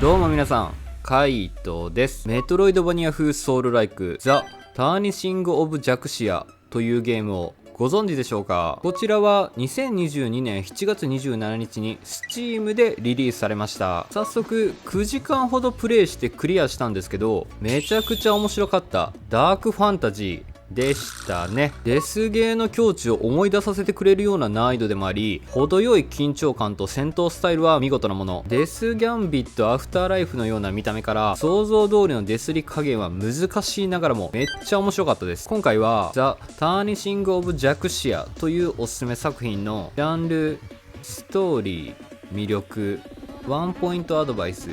どうも皆さん、カイトです。メトロイドバニア風ソウルライクザ・ターニシング・オブ・ジャクシアというゲームをご存知でしょうか。こちらは2022年7月27日に Steam でリリースされました。早速9時間ほどプレイしてクリアしたんですけど、めちゃくちゃ面白かったダークファンタジーでしたね。デスゲーの境地を思い出させてくれるような難易度でもあり、程よい緊張感と戦闘スタイルは見事なもの。デスギャンビットアフターライフのような見た目から想像通りのデスリ加減は難しいながらもめっちゃ面白かったです。今回はザ・ターニシング・オブ・ジャクシアというおすすめ作品のジャンル、ストーリー、魅力、ワンポイントアドバイスを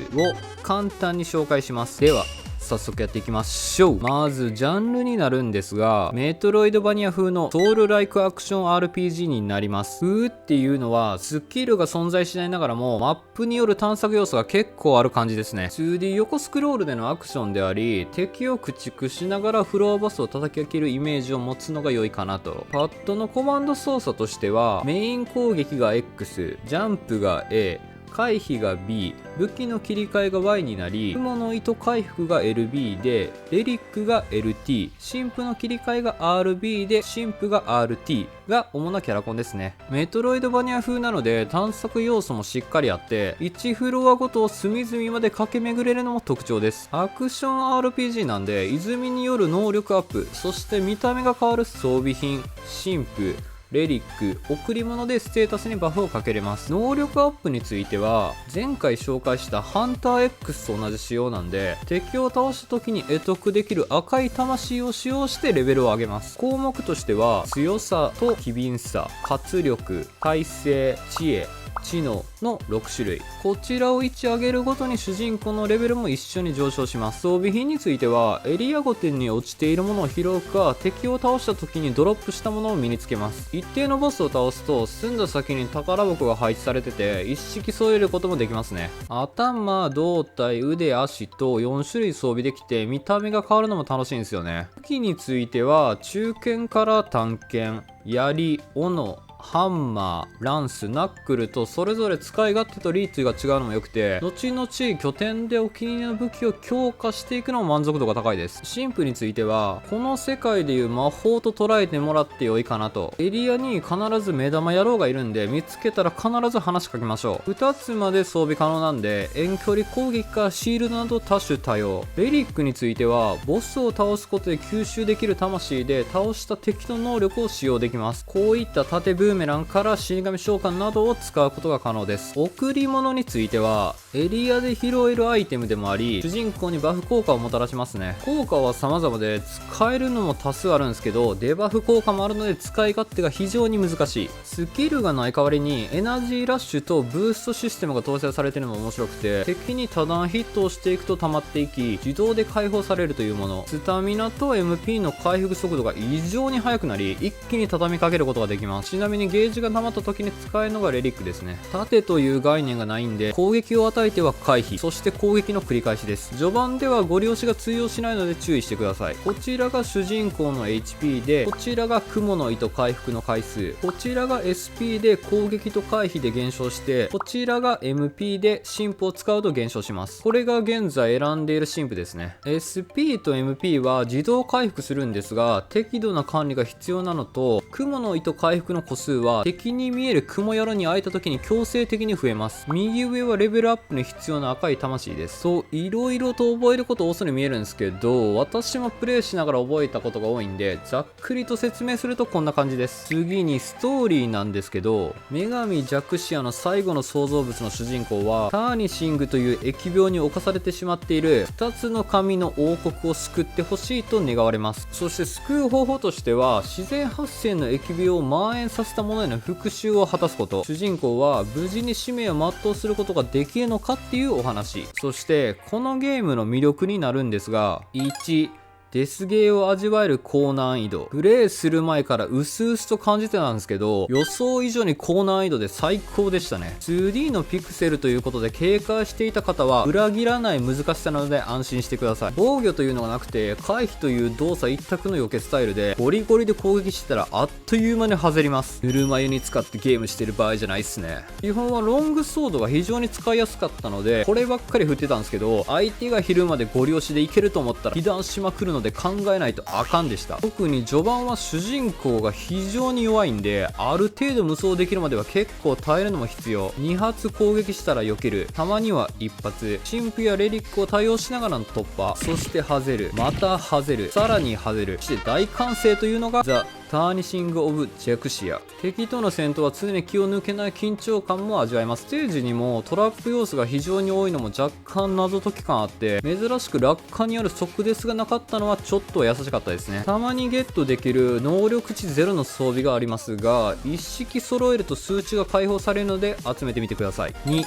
簡単に紹介します。では早速やっていきましょう。まずジャンルになるんですが、メトロイドバニア風のソウルライクアクション RPG になります。風っていうのはスキルが存在しないながらもマップによる探索要素が結構ある感じですね。 2D 横スクロールでのアクションであり、敵を駆逐しながらフロアボスを叩き上げるイメージを持つのが良いかなと。パッドのコマンド操作としては、メイン攻撃が X、ジャンプが A、回避が B、武器の切り替えが Y になり、雲の糸回復が LB で、レリックが LT、神父の切り替えが RB で、神父が RT が主なキャラコンですね。メトロイドバニア風なので探索要素もしっかりあって、1フロアごとを隅々まで駆け巡れるのも特徴です。アクション RPG なんで、泉による能力アップ、そして見た目が変わる装備品、神父、レリック、贈り物でステータスにバフをかけれます。能力アップについては前回紹介したハンター X と同じ仕様なんで、敵を倒した時に得得できる赤い魂を使用してレベルを上げます。項目としては強さと機敏さ、活力、耐性、知恵、知能の6種類。こちらを1上げるごとに主人公のレベルも一緒に上昇します。装備品についてはエリアごとに落ちているものを拾うか、敵を倒した時にドロップしたものを身につけます。一定のボスを倒すと進んだ先に宝箱が配置されてて、一式添えることもできますね。頭、胴体、腕、足と4種類装備できて、見た目が変わるのも楽しいんですよね。武器については中剣から短剣、槍、斧、ハンマー、ランス、ナックルとそれぞれ使い勝手とリーチが違うのも良くて、後々拠点でお気に入りの武器を強化していくのも満足度が高いです。神父についてはこの世界でいう魔法と捉えてもらって良いかなと。エリアに必ず目玉野郎がいるんで、見つけたら必ず話しかけましょう。2つまで装備可能なんで、遠距離攻撃かシールドなど多種多様。レリックについてはボスを倒すことで吸収できる魂で倒した敵の能力を使用できます。こういった縦ブーメランから死神召喚などを使うことが可能です。贈り物についてはエリアで拾えるアイテムでもあり、主人公にバフ効果をもたらしますね。効果は様々で使えるのも多数あるんですけど、デバフ効果もあるので使い勝手が非常に難しい。スキルがない代わりにエナジーラッシュとブーストシステムが搭載されているのも面白くて、敵に多段ヒットをしていくと溜まっていき、自動で解放されるというもの。スタミナと MP の回復速度が異常に速くなり、一気に畳みかけることができます。ちなみにゲージが溜まった時に使えるのがレリックですね。盾という概念がないんで、攻撃を与えては回避、そして攻撃の繰り返しです。序盤ではゴリ押しが通用しないので注意してください。こちらが主人公の HP で、こちらが雲の糸回復の回数、こちらが SP で攻撃と回避で減少して、こちらが MP で神父を使うと減少します。これが現在選んでいる神父ですね。 SP と MP は自動回復するんですが、適度な管理が必要なのと、雲の糸回復の個数は敵に見える雲やろに会えた時に強制的に増えます。右上はレベルアップに必要な赤い魂です。そう、いろいろと覚えること多そうに見えるんですけど、私もプレイしながら覚えたことが多いんで、ざっくりと説明するとこんな感じです。次にストーリーなんですけど、女神ジャクシアの最後の創造物の主人公はターニシングという疫病に侵されてしまっている2つの神の王国を救ってほしいと願われます。そして救う方法としては、自然発生の疫病を蔓延させたものへの復讐を果たすこと。主人公は無事に使命を全うすることができるのかっていうお話。そしてこのゲームの魅力になるんですが、1、デスゲーを味わえる高難易度。プレイする前から薄々と感じてたんですけど、予想以上に高難易度で最高でしたね。2D のピクセルということで警戒していた方は裏切らない難しさなので安心してください。防御というのがなくて回避という動作一択の避けスタイルでゴリゴリで攻撃してたらあっという間に外れます。ぬるま湯に使ってゲームしてる場合じゃないっすね。基本はロングソードが非常に使いやすかったのでこればっかり振ってたんですけど、相手が昼までゴリ押しでいけると思ったら被弾しまくるので考えないとあかんでした。特に序盤は主人公が非常に弱いんで、ある程度無双できるまでは結構耐えるのも必要。2発攻撃したら避ける、たまには1発、神父やレリックを対応しながらの突破、そして外る、また外る、さらに外る、そして大歓声というのがザ・ターニシング・オブ・ジャクシア。敵との戦闘は常に気を抜けない緊張感も味わえます。ステージにもトラップ要素が非常に多いのも若干謎解き感あって、珍しく落下による即デスがなかったのはちょっと優しかったですね。たまにゲットできる能力値ゼロの装備がありますが、一式揃えると数値が解放されるので集めてみてください。2、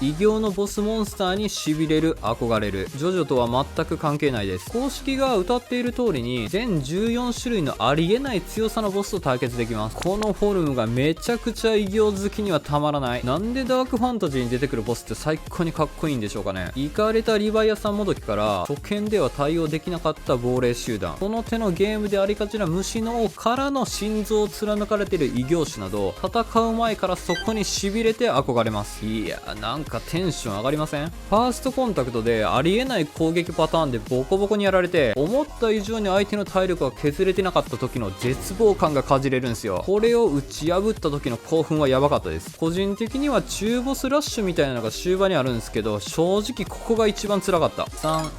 異形のボスモンスターに痺れる、憧れる。ジョジョとは全く関係ないです。公式が歌っている通りに全14種類のありえない強さのボスと対決できます。このフォルムがめちゃくちゃ異形好きにはたまらない。なんでダークファンタジーに出てくるボスって最高にかっこいいんでしょうかね。イカれたリヴァイアさんもどきから初見では対応できなかった亡霊集団、この手のゲームでありがちな虫の王からの心臓を貫かれている異形種など、戦う前からそこに痺れて憧れます。いやなんかテンション上がりません？ファーストコンタクトでありえない攻撃パターンでボコボコにやられて、思った以上に相手の体力が削れてなかった時の絶望感がかじれるんですよ。これを打ち破った時の興奮はやばかったです。個人的には中ボスラッシュみたいなのが終盤にあるんですけど、正直ここが一番辛かった。3、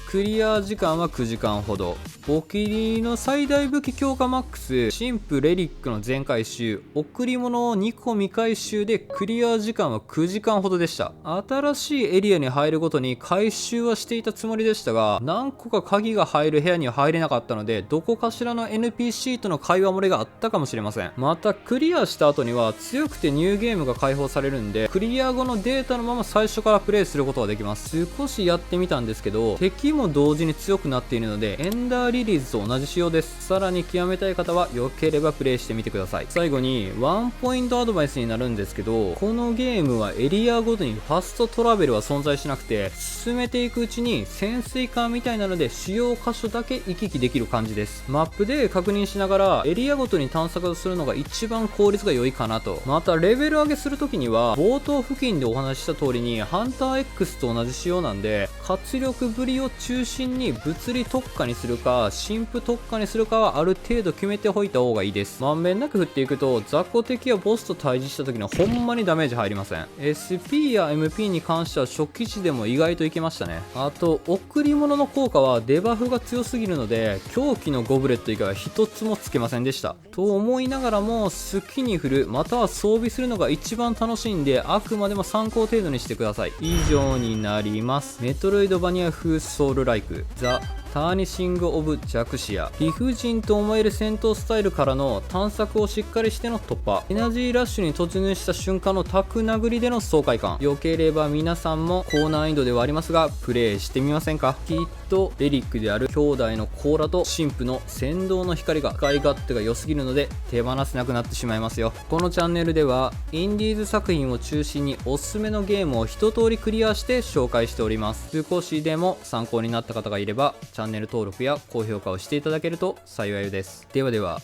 クリア時間は9時間ほど。お気に入りの最大武器強化マックス、神父レリックの全回収、贈り物を2個未回収でクリア時間は9時間ほどでした。新しいエリアに入るごとに回収はしていたつもりでしたが、何個か鍵が入る部屋には入れなかったので、どこかしらの NPC との会話漏れがあったかもしれません。またクリアした後には強くてニューゲームが解放されるんで、クリア後のデータのまま最初からプレイすることができます。少しやってみたんですけど、敵も同時に強くなっているのでエンダーリリーズと同じ仕様です。さらに極めたい方は良ければプレイしてみてください。最後にワンポイントアドバイスになるんですけど、このゲームはエリアごとにファストトラベルは存在しなくて、進めていくうちに潜水艦みたいなので主要箇所だけ行き来できる感じです。マップで確認しながらエリアごとに探索をするのが一番効率が良いかなと。またレベル上げするときには冒頭付近でお話しした通りにハンター X と同じ仕様なんで、活力ぶりを中心に物理特化にするか神父特化にするかはある程度決めておいた方がいいです。まんべんなく振っていくと雑魚敵やボスと対峙した時のほんまにダメージ入りません。 SP や MP に関しては初期値でも意外といけましたね。あと贈り物の効果はデバフが強すぎるので狂気のゴブレット以外は一つもつけませんでしたと思いながらも、好きに振るまたは装備するのが一番楽しいんで、あくまでも参考程度にしてください。以上になります。メトロイドバニア風ソウルライクザ・ターニシング・オブ・ジャクシア。理不尽と思える戦闘スタイルからの探索をしっかりしての突破、エナジーラッシュに突入した瞬間のタク殴りでの爽快感、良ければ皆さんも高難易度ではありますがプレイしてみませんか？きっとレリックである兄弟の甲羅と神父の先導の光が使い勝手が良すぎるので手放せなくなってしまいますよ。このチャンネルではインディーズ作品を中心におすすめのゲームを一通りクリアして紹介しております。少しでも参考になった方がいればチャンネル登録や高評価をしていただけると幸いです。ではでは、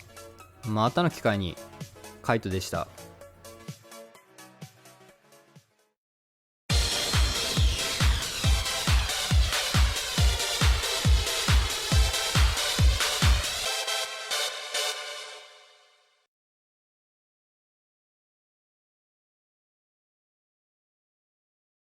またの機会に。カイトでした。